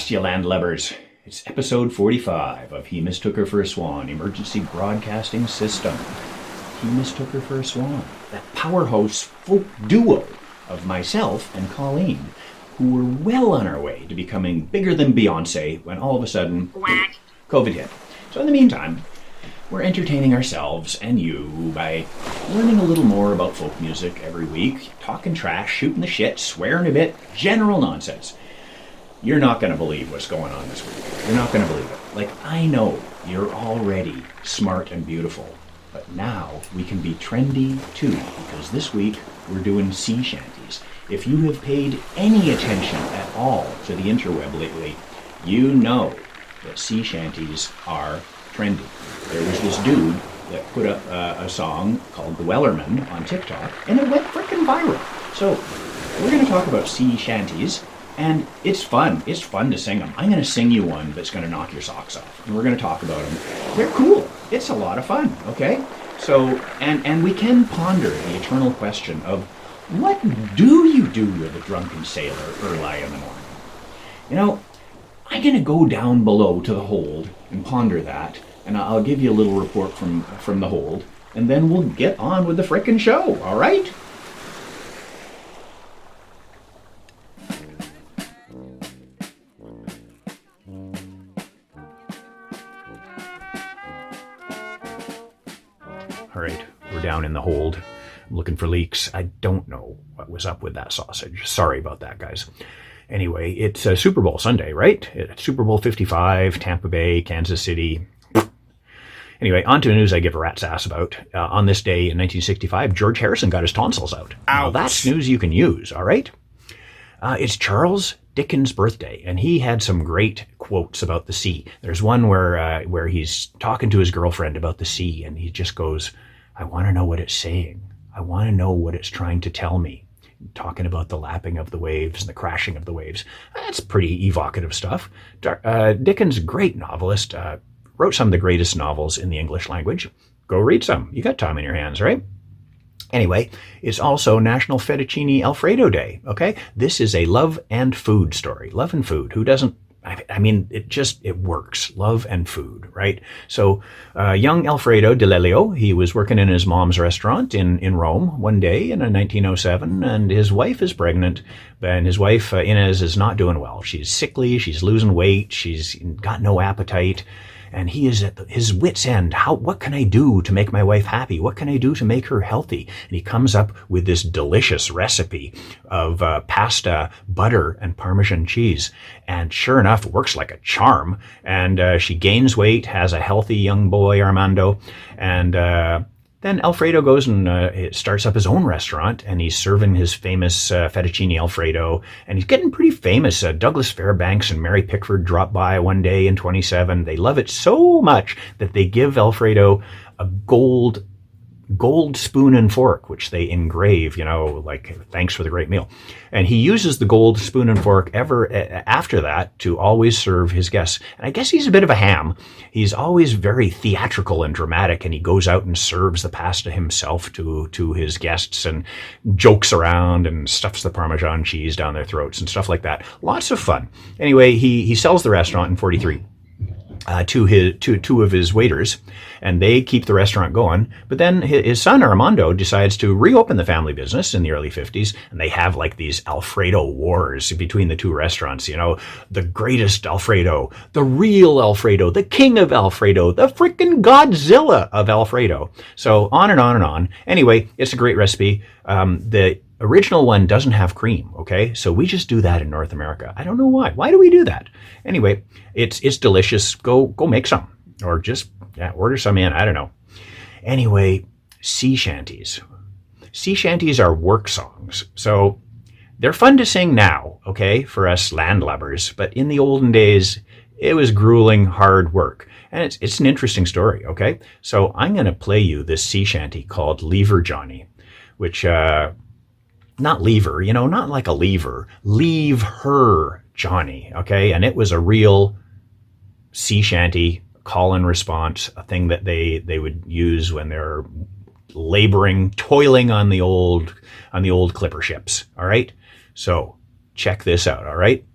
blast you, landlubbers. It's episode 45 of He Mistook Her for a Swan, emergency broadcasting system. He mistook her for a swan. That powerhouse folk duo of myself and Colleen, who were well on our way to becoming bigger than Beyonce when all of a sudden, COVID hit. So in the meantime, we're entertaining ourselves and you by learning a little more about folk music every week, talking trash, shooting the shit, swearing a bit, general nonsense. You're not going to believe what's going on this week. You're not going to believe it. Like, I know you're already smart and beautiful, but now we can be trendy too, because this week we're doing sea shanties. If you have paid any attention at all to the interweb lately, you know that sea shanties are trendy. There was this dude that put up a song called The Wellerman on TikTok, and it went frickin' viral. So we're going to talk about sea shanties. And it's fun. It's fun to sing them. I'm going to sing you one that's going to knock your socks off. And we're going to talk about them. They're cool. It's a lot of fun, okay? So, and we can ponder the eternal question of what do you do with a drunken sailor early in the morning? You know, I'm going to go down below to the hold and ponder that. And I'll give you a little report from the hold. And then we'll get on with the frickin' show, all right? All right, we're down in the hold. I'm looking for leaks. I don't know what was up with that sausage. Sorry about that, guys. Anyway, it's Super Bowl Sunday, right? It's Super Bowl 55, Tampa Bay, Kansas City. Anyway, on to the news I give a rat's ass about. On this day in 1965, George Harrison got his tonsils out. Now, that's news you can use, all right? It's Charles Dickens' birthday, and he had some great quotes about the sea. There's one where he's talking to his girlfriend about the sea, and he just goes, I want to know what it's saying. I want to know what it's trying to tell me. Talking about the lapping of the waves and the crashing of the waves. That's pretty evocative stuff. Dickens, great novelist, wrote some of the greatest novels in the English language. Go read some. You got time in your hands, right? Anyway, it's also National Fettuccini Alfredo Day, okay? This is a love and food story. Love and food. Who doesn't? I mean, it works. Love and food, right? So, young Alfredo Di Lelio, he was working in his mom's restaurant in Rome one day in 1907, and his wife is pregnant, and his wife, Inez, is not doing well. She's sickly, she's losing weight, she's got no appetite, and he is at his wit's end. What can I do to make my wife happy? What can I do to make her healthy? And he comes up with this delicious recipe of pasta, butter, and Parmesan cheese. And sure enough, it works like a charm. And she gains weight, has a healthy young boy, Armando. And then Alfredo goes and starts up his own restaurant, and he's serving his famous Fettuccini Alfredo, and he's getting pretty famous. Douglas Fairbanks and Mary Pickford drop by one day in 27. They love it so much that they give Alfredo a gold spoon and fork, which they engrave, like thanks for the great meal. And he uses the gold spoon and fork ever after that to always serve his guests. And I guess he's a bit of a ham. He's always very theatrical and dramatic, and he goes out and serves the pasta himself to his guests and jokes around and stuffs the Parmesan cheese down their throats and stuff like that. Lots of fun. Anyway, he sells the restaurant in 43. To two of his waiters, and they keep the restaurant going. But then his son Armando decides to reopen the family business in the early 50s, and they have like these Alfredo wars between the two restaurants. The greatest Alfredo, the real Alfredo, the king of Alfredo, the freaking Godzilla of Alfredo. So on and on and on. Anyway, it's a great recipe. The original one doesn't have cream, okay? So we just do that in North America. I don't know why. Why do we do that? Anyway, it's delicious. Go make some, or just order some in. I don't know. Anyway, sea shanties. Sea shanties are work songs, so they're fun to sing now, okay, for us landlubbers. But in the olden days, it was grueling, hard work. And it's an interesting story, okay? So I'm going to play you this sea shanty called Lever Johnny, which not lever, not like a lever. Leave her, Johnny, okay? And it was a real sea shanty call and response, a thing that they would use when they're laboring, toiling on the old clipper ships, all right? So check this out, all right?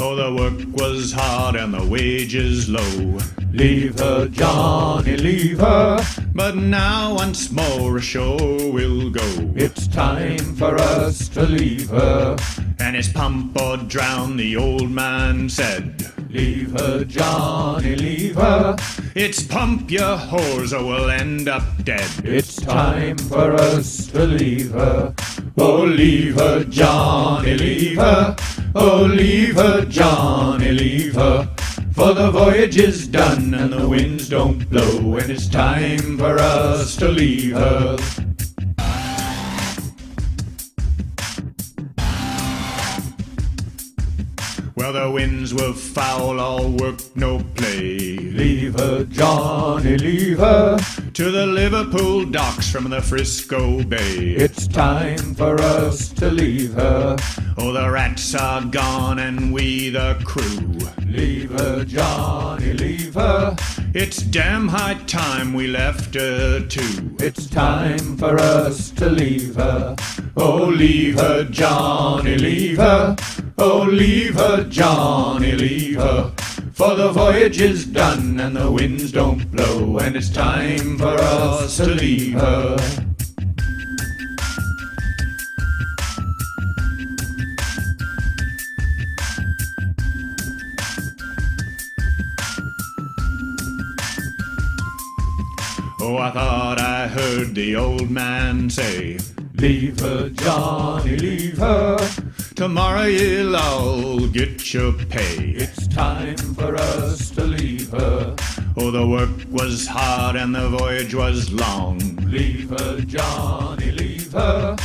Oh, the work was hard and the wages low. Leave her, Johnny, leave her. But now once more ashore we'll go. It's time for us to leave her. And it's pump or drown, the old man said. Leave her, Johnny, leave her. It's pump, you whores, or we'll end up dead. It's time for us to leave her. Oh, leave her, Johnny, leave her. Oh, leave her, Johnny, leave her. For the voyage is done and the winds don't blow, and it's time for us to leave her. Well, the winds were foul, all work, no play. Leave her, Johnny, leave her. To the Liverpool docks from the Frisco Bay. It's time for us to leave her. Oh, the rats are gone and we the crew. Leave her, Johnny, leave her. It's damn high time we left her too. It's time for us to leave her. Oh, leave her, Johnny, leave her. Oh, leave her, Johnny, leave her. For the voyage is done and the winds don't blow, and it's time for us to leave her. Oh, I thought I heard the old man say, Leave her, Johnny, leave her. tomorrow you'll all get your pay. It's time for us to leave her. Oh, the work was hard and the voyage was long. Leave her, Johnny, leave her.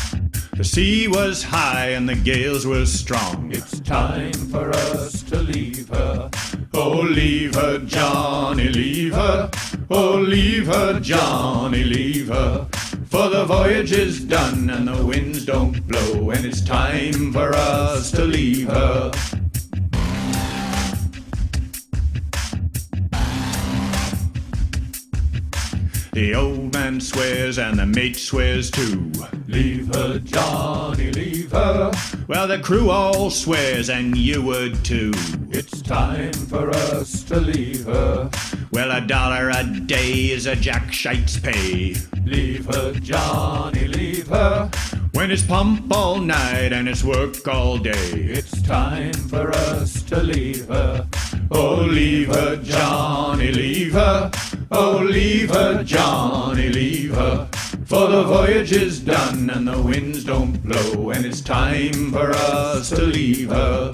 The sea was high and the gales were strong. It's time for us to leave her. Oh, leave her, Johnny, leave her. Oh, leave her, Johnny, leave her. For the voyage is done and the winds don't blow, and it's time for us to leave her. The old man swears and the mate swears too. Leave her, Johnny, leave her. Well, the crew all swears and you would too. It's time for us to leave her. Well, $1 a day is a jack shite's pay. Leave her, Johnny, leave her. When it's pump all night and it's work all day. It's time for us to leave her. Oh, leave her, Johnny, leave her. Oh, leave her, Johnny, leave her. For the voyage is done and the winds don't blow, and it's time for us to leave her.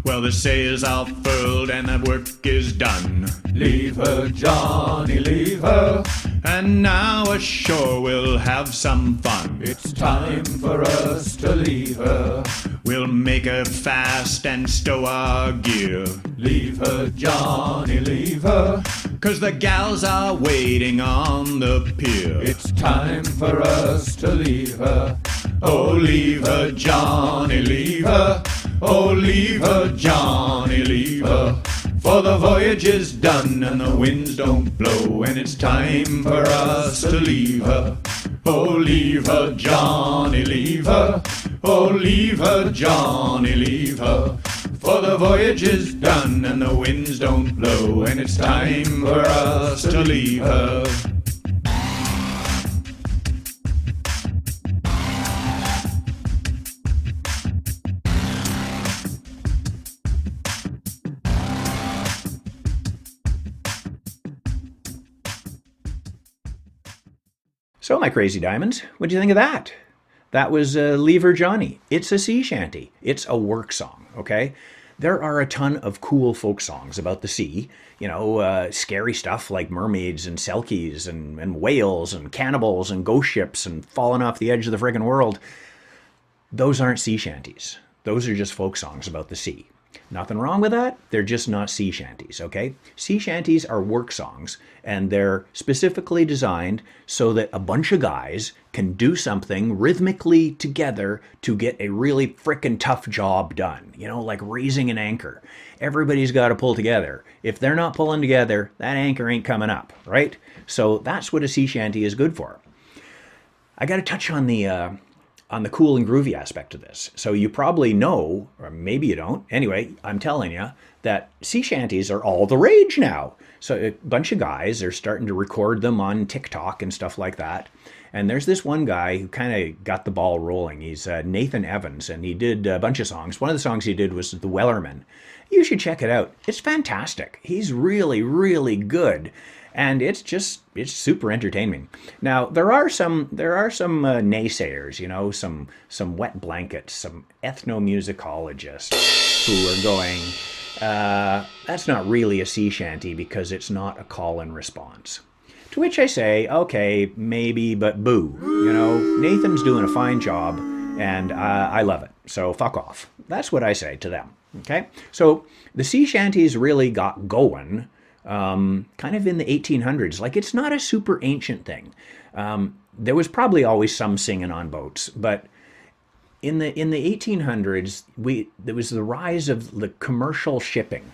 Well, the sails are furled and the work is done. Leave her, Johnny, leave her. And now ashore we'll have some fun. It's time for us to leave her. We'll make her fast and stow our gear. Leave her, Johnny, leave her. 'Cause the gals are waiting on the pier. It's time for us to leave her. Oh, leave her, Johnny, leave her. Oh, leave her, Johnny, leave her. For the voyage is done and the winds don't blow, and it's time for us to leave her. Oh, leave her, Johnny, leave her. Oh, leave her, Johnny, leave her. For the voyage is done and the winds don't blow, and it's time for us to leave her. So, my crazy diamonds, what do you think of that? That was Leave Her Johnny. It's a sea shanty. It's a work song, okay? There are a ton of cool folk songs about the sea. You know, scary stuff like mermaids and selkies and whales and cannibals and ghost ships and falling off the edge of the friggin' world. Those aren't sea shanties. Those are just folk songs about the sea. Nothing wrong with that. They're just not sea shanties, okay? Sea shanties are work songs, and they're specifically designed so that a bunch of guys can do something rhythmically together to get a really frickin' tough job done. You know, like raising an anchor. Everybody's got to pull together. If they're not pulling together, that anchor ain't coming up, right? So that's what a sea shanty is good for. I got to touch on the cool and groovy aspect of this. So you probably know, or maybe you don't. Anyway, I'm telling you that sea shanties are all the rage now. So a bunch of guys are starting to record them on TikTok and stuff like that. And there's this one guy who kind of got the ball rolling. He's Nathan Evans, and he did a bunch of songs. One of the songs he did was The Wellerman. You should check it out. It's fantastic. He's really, really good. And it's super entertaining. Now there are some naysayers, some wet blankets, some ethnomusicologists who are going, that's not really a sea shanty because it's not a call and response. To which I say, okay, maybe, but boo. Nathan's doing a fine job, and I love it. So fuck off. That's what I say to them. Okay, so the sea shanties really got going kind of in the 1800s. Like, it's not a super ancient thing. There was probably always some singing on boats, but in the 1800s, there was the rise of the commercial shipping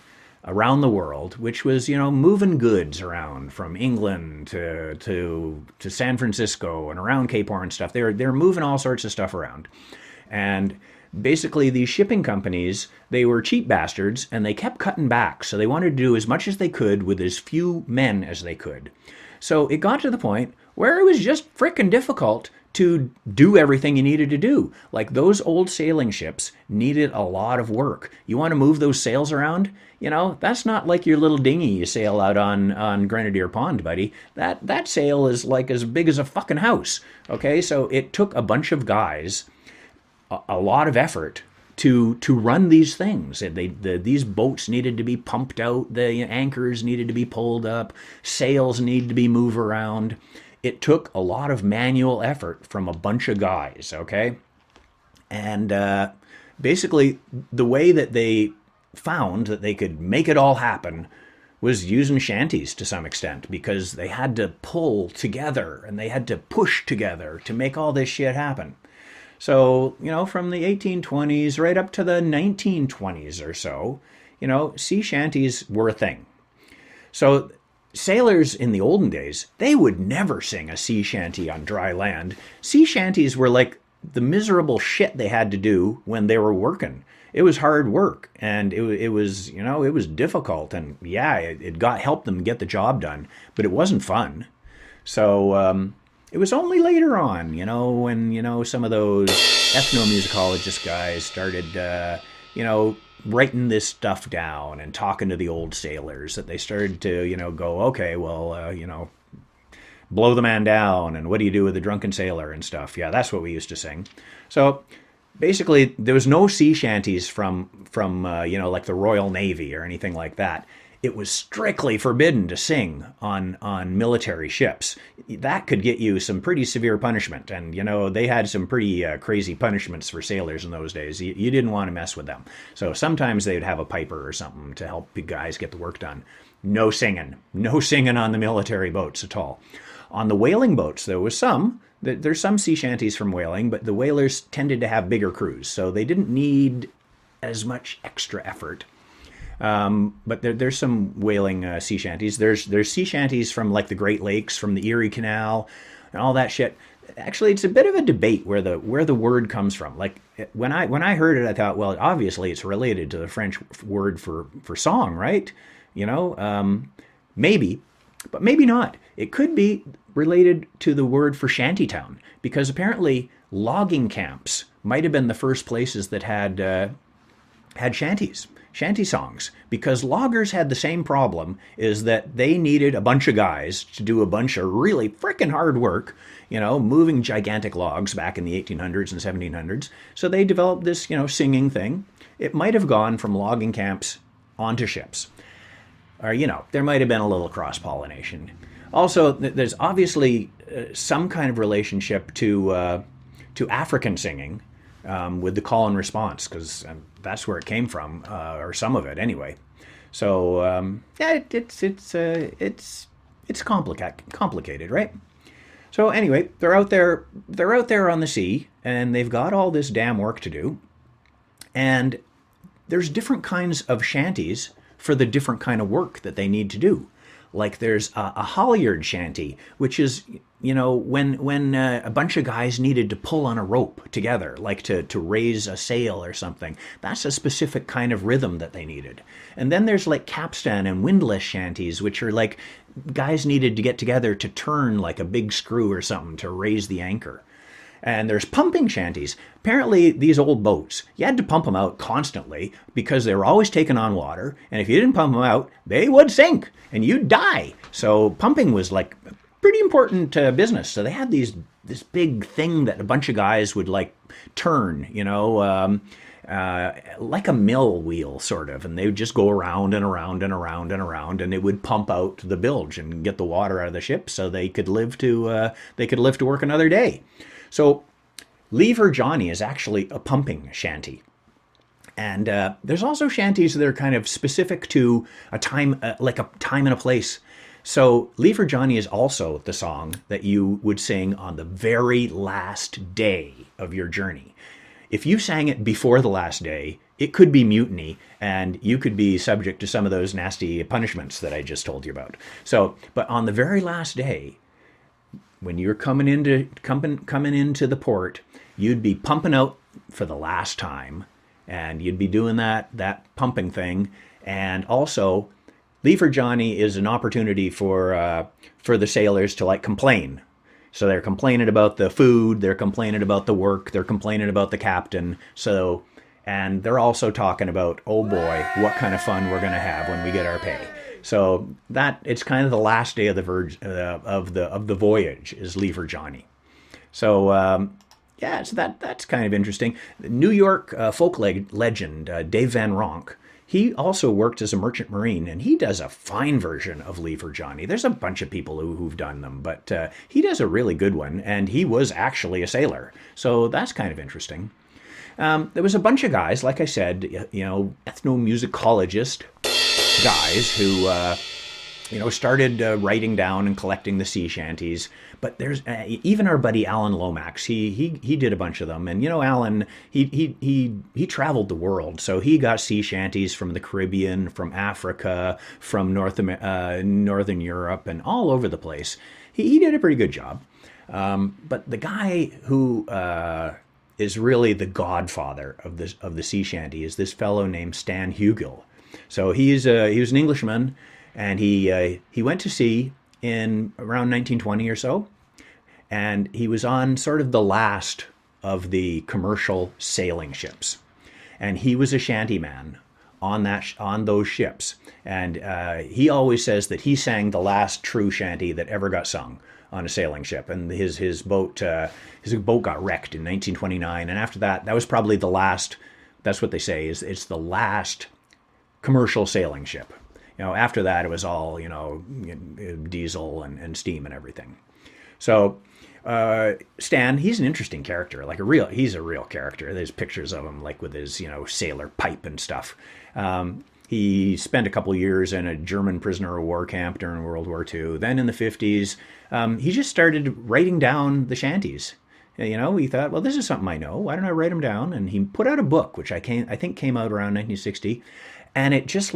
around the world, which was moving goods around from England to San Francisco and around Cape Horn and stuff. They're moving all sorts of stuff around, and basically these shipping companies, they were cheap bastards and they kept cutting back. So they wanted to do as much as they could with as few men as they could. So it got to the point where it was just frickin' difficult to do everything you needed to do. Like, those old sailing ships needed a lot of work. You want to move those sails around? That's not like your little dinghy you sail out on Grenadier Pond, buddy. That sail is like as big as a fucking house. Okay, so it took a bunch of guys a lot of effort to run these things. These boats needed to be pumped out, the anchors needed to be pulled up, sails needed to be moved around. It took a lot of manual effort from a bunch of guys, okay? And basically, the way that they found that they could make it all happen was using shanties to some extent, because they had to pull together and they had to push together to make all this shit happen. So, from the 1820s right up to the 1920s or so, sea shanties were a thing. So sailors in the olden days, they would never sing a sea shanty on dry land. Sea shanties were like the miserable shit they had to do when they were working. It was hard work, and it was difficult, and yeah, it helped them get the job done, but it wasn't fun. So, it was only later on, when, some of those ethnomusicologist guys started, writing this stuff down and talking to the old sailors, that they started to, go, okay, well, blow the man down, and what do you do with a drunken sailor and stuff? Yeah, that's what we used to sing. So basically, there was no sea shanties from like the Royal Navy or anything like that. It was strictly forbidden to sing on military ships. That could get you some pretty severe punishment. And, they had some pretty crazy punishments for sailors in those days. You didn't want to mess with them. So sometimes they'd have a piper or something to help the guys get the work done. No singing. No singing on the military boats at all. On the whaling boats, there was some. There's some sea shanties from whaling, but the whalers tended to have bigger crews. So they didn't need as much extra effort. But there's some whaling sea shanties. There's sea shanties from like the Great Lakes, from the Erie Canal, and all that shit. Actually, it's a bit of a debate where the word comes from. Like, when I heard it, I thought, well, obviously it's related to the French word for song, right? Maybe, but maybe not. It could be related to the word for shantytown, because apparently logging camps might have been the first places that had shanties. Shanty songs, because loggers had the same problem, is that they needed a bunch of guys to do a bunch of really frickin' hard work, moving gigantic logs back in the 1800s and 1700s. So they developed this, singing thing. It might have gone from logging camps onto ships. Or, there might have been a little cross-pollination. Also, there's obviously some kind of relationship to African singing, with the call and response, because that's where it came from, or some of it anyway. So yeah, it's complicated, right? So anyway, they're out there on the sea, and they've got all this damn work to do, and there's different kinds of shanties for the different kind of work that they need to do. Like there's a halyard shanty, which is, when a bunch of guys needed to pull on a rope together, like to raise a sail or something. That's a specific kind of rhythm that they needed. And then there's like capstan and windlass shanties, which are like guys needed to get together to turn like a big screw or something to raise the anchor. And there's pumping shanties. Apparently, these old boats, you had to pump them out constantly because they were always taking on water. And if you didn't pump them out, they would sink and you'd die. So pumping was like pretty important business. So they had this big thing that a bunch of guys would like turn, like a mill wheel sort of, and they would just go around and around and around and around, and it would pump out the bilge and get the water out of the ship so they could live to work another day. So Leave Her Johnny is actually a pumping shanty. And there's also shanties that are kind of specific to a time, like a time and a place. So Leave Her Johnny is also the song that you would sing on the very last day of your journey. If you sang it before the last day, it could be mutiny, and you could be subject to some of those nasty punishments that I just told you about. So, but on the very last day, when you're coming into the port, you'd be pumping out for the last time, and you'd be doing that pumping thing. And also, Leave Her Johnny is an opportunity for the sailors to like complain. So they're complaining about the food, they're complaining about the work, they're complaining about the captain. So, and they're also talking about, oh boy, what kind of fun we're going to have when we get our pay. So that it's kind of the last day of the voyage is Leave Her Johnny. So so that's kind of interesting. New York folk legend Dave Van Ronk, he also worked as a merchant marine, and he does a fine version of Leave Her Johnny. There's a bunch of people who've done them, but he does a really good one, and he was actually a sailor. So that's kind of interesting. There was a bunch of guys, like I said, ethnomusicologist guys who started writing down and collecting the sea shanties. But there's even our buddy Alan Lomax. He did a bunch of them, and Alan he traveled the world, so he got sea shanties from the Caribbean, from Africa, from Northern Europe, and all over the place. He did a pretty good job. But the guy who is really the godfather of the sea shanty is this fellow named Stan Hugill. So he was an Englishman, and he went to sea in around 1920 or so, and he was on sort of the last of the commercial sailing ships, and he was a shantyman on those ships, and he always says that he sang the last true shanty that ever got sung on a sailing ship, and his boat got wrecked in 1929, and after that was probably the last. That's what they say is it's the last commercial sailing ship. After that, it was all, diesel and steam and everything. So Stan, he's an interesting character, he's a real character. There's pictures of him like with his, sailor pipe and stuff. He spent a couple years in a German prisoner of war camp during World War II. Then in the 50s, he just started writing down the shanties. He thought, well, this is something I know. Why don't I write them down? And he put out a book, which I think came out around 1960. And it just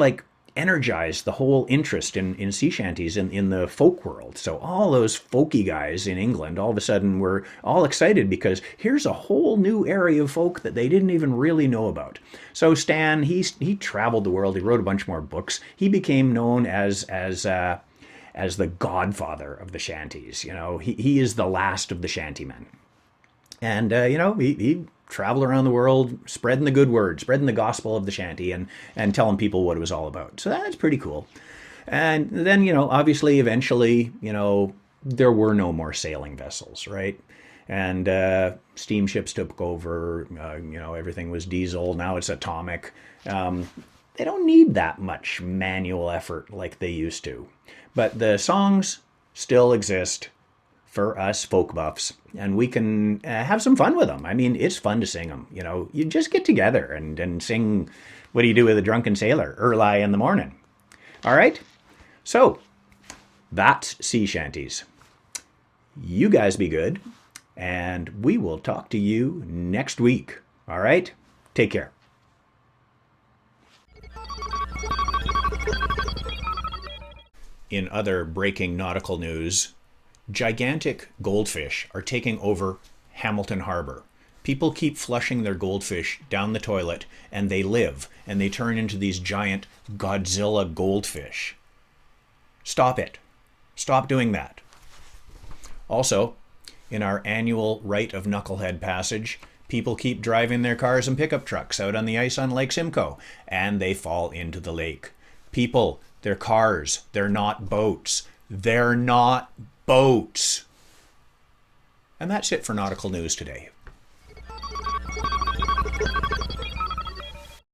energized the whole interest in sea shanties in the folk world. So all those folky guys in England all of a sudden were all excited because here's a whole new area of folk that they didn't even really know about. So Stan, he traveled the world. He wrote a bunch more books. He became known as the godfather of the shanties. He is the last of the shantymen. And, he traveled around the world spreading the good word, spreading the gospel of the shanty and telling people what it was all about. So that's pretty cool. And then, obviously, eventually, there were no more sailing vessels, right? And steamships took over, everything was diesel. Now it's atomic. They don't need that much manual effort like they used to. But the songs still exist for us folk buffs, and we can have some fun with them. I mean, it's fun to sing them. You just get together and sing What Do You Do with a Drunken Sailor early in the morning. All right? So, that's sea shanties. You guys be good, and we will talk to you next week. All right? Take care. In other breaking nautical news, gigantic goldfish are taking over Hamilton Harbour. People keep flushing their goldfish down the toilet, and they live, and they turn into these giant Godzilla goldfish. Stop it. Stop doing that. Also, in our annual Rite of Knucklehead passage, people keep driving their cars and pickup trucks out on the ice on Lake Simco, and they fall into the lake. People, they're cars. They're not boats. They're not boats. And that's it for nautical news today.